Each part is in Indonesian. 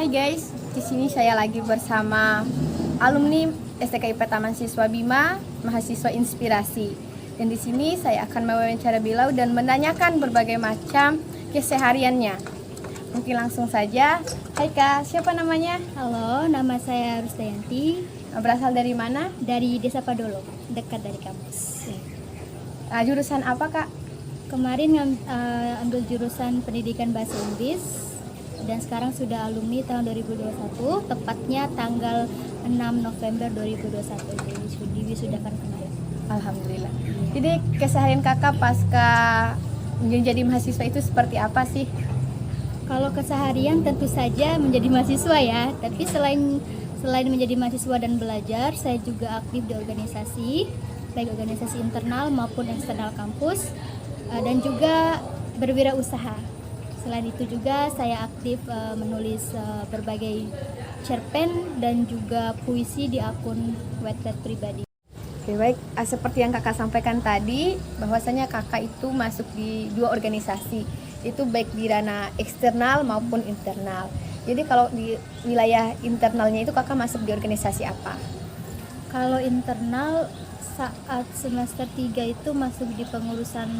Hai guys, di sini saya lagi bersama alumni STKIP Taman Siswa Bima, mahasiswa inspirasi. Dan di sini saya akan mewawancara beliau dan menanyakan berbagai macam kesehariannya. Mungkin langsung saja. Hai Kak, siapa namanya? Halo, nama saya Rusdayanti, Berasal dari mana? dari Desa Padolo, dekat dari kampus. Jurusan apa Kak? Kemarin ambil jurusan pendidikan bahasa Inggris dan sekarang sudah alumni tahun 2021, tepatnya tanggal 6 November 2021 diwisudakan kemarin. Alhamdulillah. Jadi keseharian Kakak pasca menjadi mahasiswa itu seperti apa sih? Kalau keseharian tentu saja menjadi mahasiswa ya, tapi selain menjadi mahasiswa dan belajar, saya juga aktif di organisasi, baik organisasi internal maupun eksternal kampus, dan juga berwirausaha. Selain itu juga saya aktif menulis berbagai cerpen dan juga puisi di akun Wattpad pribadi. Oke, baik. Seperti yang Kakak sampaikan tadi, bahwasanya Kakak itu masuk di dua organisasi, itu baik di ranah eksternal maupun internal. Jadi kalau di wilayah internalnya itu Kakak masuk di organisasi apa? Kalau internal saat semester 3 itu masuk di pengurusan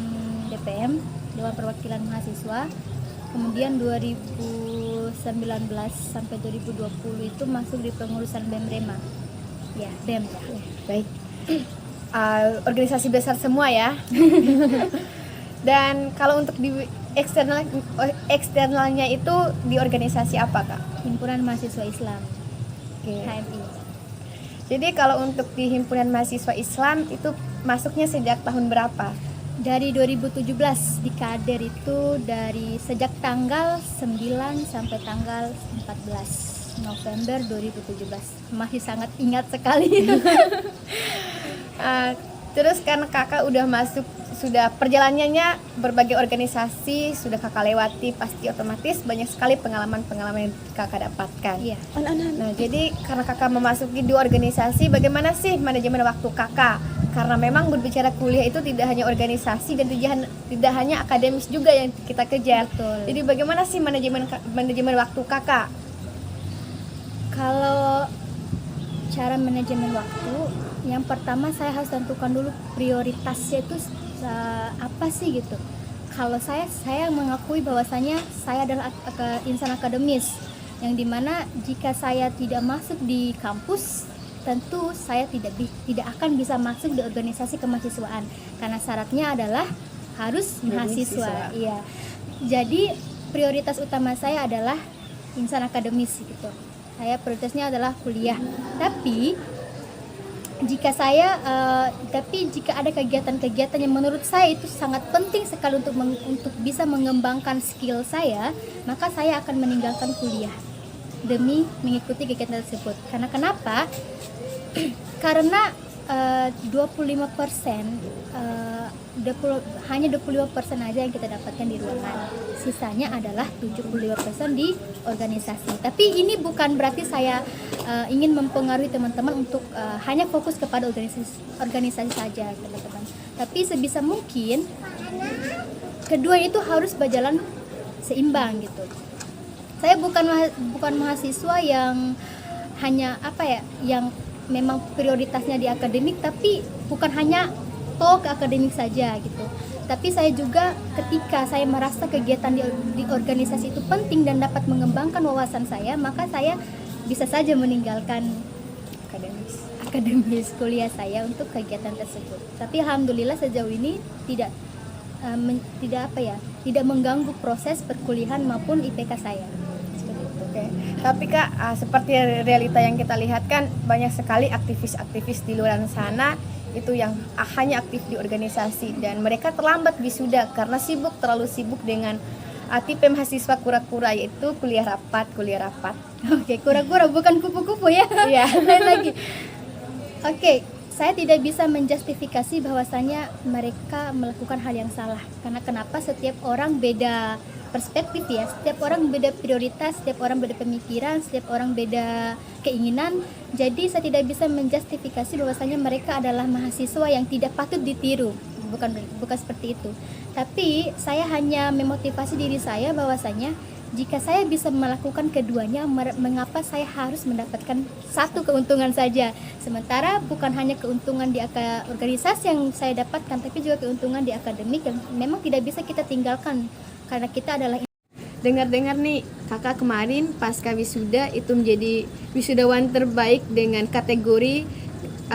DPM, Dewan Perwakilan Mahasiswa. Kemudian 2019 sampai 2020 itu masuk di pengurusan BEM Rema. Ya, BEM. Baik. Organisasi besar semua ya. Dan kalau untuk di eksternalnya itu di organisasi apa Kak? Himpunan Mahasiswa Islam, Oke. HMI. Jadi kalau untuk di Himpunan Mahasiswa Islam itu masuknya sejak tahun berapa? Dari 2017 di Kader itu sejak tanggal 9 sampai tanggal 14 November 2017. Masih sangat ingat sekali. Terus kan Kakak udah masuk, sudah perjalanannya berbagai organisasi sudah Kakak lewati, pasti otomatis banyak sekali pengalaman-pengalaman yang Kakak dapatkan. Iya. Nah, jadi karena Kakak memasuki dua organisasi, bagaimana sih manajemen waktu Kakak? Karena memang berbicara kuliah itu tidak hanya organisasi dan tidak hanya akademis juga yang kita kejar. Betul. Jadi bagaimana sih manajemen waktu Kakak? Kalau cara manajemen waktu, yang pertama saya harus tentukan dulu prioritasnya itu apa sih gitu. Kalau saya mengakui bahwasanya saya adalah insan akademis, yang dimana jika saya tidak masuk di kampus, tentu saya tidak akan bisa masuk di organisasi kemahasiswaan karena syaratnya adalah harus mahasiswa. Iya. Jadi prioritas utama saya adalah insan akademis gitu. Saya prioritasnya adalah kuliah. Tapi jika ada kegiatan-kegiatan yang menurut saya itu sangat penting sekali untuk bisa mengembangkan skill saya, maka saya akan meninggalkan kuliah demi mengikuti kegiatan tersebut. Karena kenapa? Karena 25% hanya 25% aja yang kita dapatkan di ruangan. Sisanya adalah 75% di organisasi. Tapi ini bukan berarti saya ingin mempengaruhi teman-teman untuk hanya fokus kepada organisasi saja, teman-teman. Tapi sebisa mungkin kedua itu harus berjalan seimbang gitu. Saya bukan mahasiswa yang hanya yang memang prioritasnya di akademik, tapi bukan hanya ke akademik saja gitu. Tapi saya juga ketika saya merasa kegiatan di organisasi itu penting dan dapat mengembangkan wawasan saya, maka saya bisa saja meninggalkan akademis kuliah saya untuk kegiatan tersebut. Tapi alhamdulillah sejauh ini tidak mengganggu proses perkuliahan maupun IPK saya. Oke. Tapi Kak, seperti realita yang kita lihat kan banyak sekali aktivis-aktivis di luar sana itu yang hanya aktif di organisasi dan mereka terlambat wisuda karena terlalu sibuk dengan tipe mahasiswa kura-kura, yaitu kuliah rapat. Oke, kura-kura bukan kupu-kupu ya. Iya. Lain lagi. Oke, saya tidak bisa menjustifikasi bahwasanya mereka melakukan hal yang salah. Karena kenapa? Setiap orang beda perspektif ya, setiap orang beda prioritas, setiap orang beda pemikiran, setiap orang beda keinginan. Jadi saya tidak bisa menjustifikasi bahwasanya mereka adalah mahasiswa yang tidak patut ditiru. Bukan seperti itu. Tapi saya hanya memotivasi diri saya bahwasanya Jika saya bisa melakukan keduanya, mengapa saya harus mendapatkan satu keuntungan saja? Sementara bukan hanya keuntungan di organisasi yang saya dapatkan, tapi juga keuntungan di akademik yang memang tidak bisa kita tinggalkan karena kita adalah. Dengar-dengar nih, kakak kemarin pasca wisuda itu menjadi wisudawan terbaik dengan kategori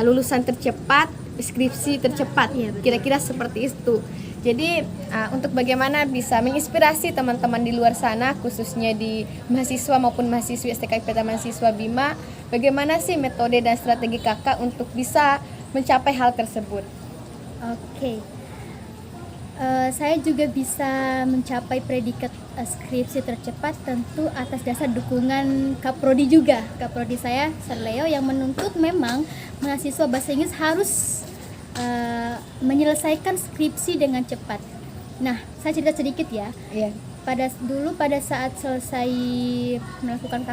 lulusan tercepat, skripsi tercepat. Iya, betul. Kira-kira seperti itu. Jadi untuk bagaimana bisa menginspirasi teman-teman di luar sana, khususnya di mahasiswa maupun mahasiswi STK IPTA Mahasiswa Bima, bagaimana sih metode dan strategi kakak untuk bisa mencapai hal tersebut? Oke. Saya juga bisa mencapai predikat skripsi tercepat tentu atas dasar dukungan Kaprodi juga. Kaprodi saya, Sir Leo, yang menuntut memang mahasiswa bahasa Inggris harus menyelesaikan skripsi dengan cepat. Nah, saya cerita sedikit ya. Iya. Pada saat selesai melakukan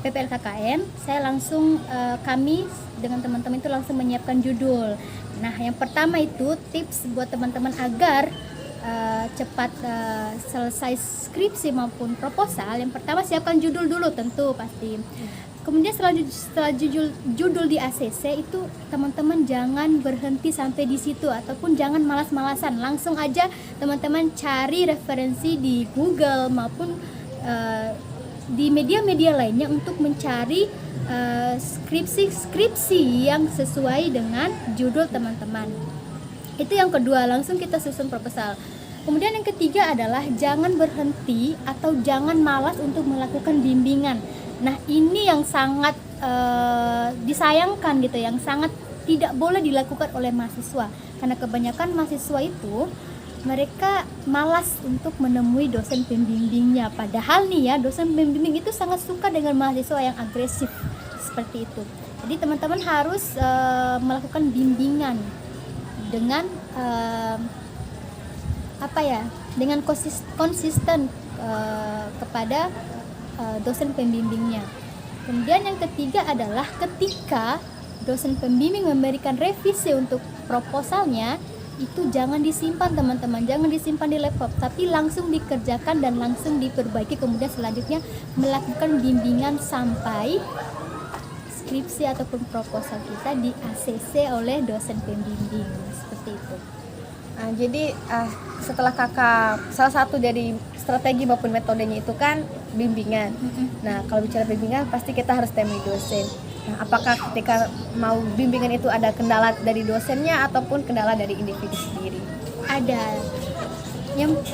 PPL KKN, saya langsung kami dengan teman-teman itu langsung menyiapkan judul. Nah, yang pertama itu tips buat teman-teman agar cepat selesai skripsi maupun proposal. Yang pertama, siapkan judul dulu tentu pasti. Kemudian setelah judul di ACC itu, teman-teman jangan berhenti sampai di situ ataupun jangan malas-malasan. Langsung aja teman-teman cari referensi di Google maupun di media-media lainnya untuk mencari skripsi yang sesuai dengan judul teman-teman. Itu yang kedua, langsung kita susun proposal. Kemudian yang ketiga adalah jangan berhenti atau jangan malas untuk melakukan bimbingan. Nah, ini yang sangat disayangkan gitu, yang sangat tidak boleh dilakukan oleh mahasiswa. Karena kebanyakan mahasiswa itu mereka malas untuk menemui dosen pembimbingnya. Padahal nih ya, dosen pembimbing itu sangat suka dengan mahasiswa yang agresif seperti itu. Jadi teman-teman harus melakukan bimbingan dengan dengan konsisten kepada dosen pembimbingnya. Kemudian yang ketiga adalah ketika dosen pembimbing memberikan revisi untuk proposalnya, itu jangan disimpan teman-teman, jangan disimpan di laptop, tapi langsung dikerjakan dan langsung diperbaiki. Kemudian selanjutnya melakukan bimbingan sampai skripsi ataupun proposal kita di ACC oleh dosen pembimbing, seperti itu. Jadi setelah kakak, salah satu dari strategi maupun metodenya itu kan bimbingan. Nah, kalau bicara bimbingan pasti kita harus temui dosen. Nah, apakah ketika mau bimbingan itu ada kendala dari dosennya ataupun kendala dari individu sendiri? Ada.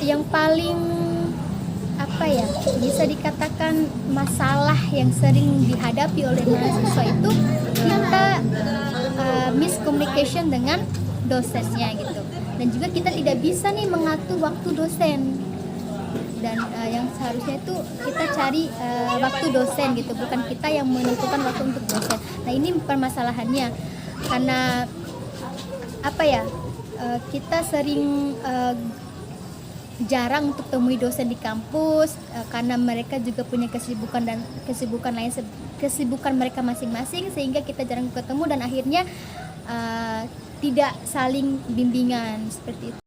Yang paling bisa dikatakan masalah yang sering dihadapi oleh mahasiswa itu kita miscommunication dengan dosennya gitu. Dan juga kita tidak bisa nih mengatur waktu dosen. Dan yang seharusnya itu kita cari waktu dosen gitu, bukan kita yang menentukan waktu untuk dosen. Nah, ini permasalahannya karena kita sering jarang untuk temui dosen di kampus karena mereka juga punya kesibukan mereka masing-masing, sehingga kita jarang ketemu dan akhirnya tidak saling bimbingan seperti itu.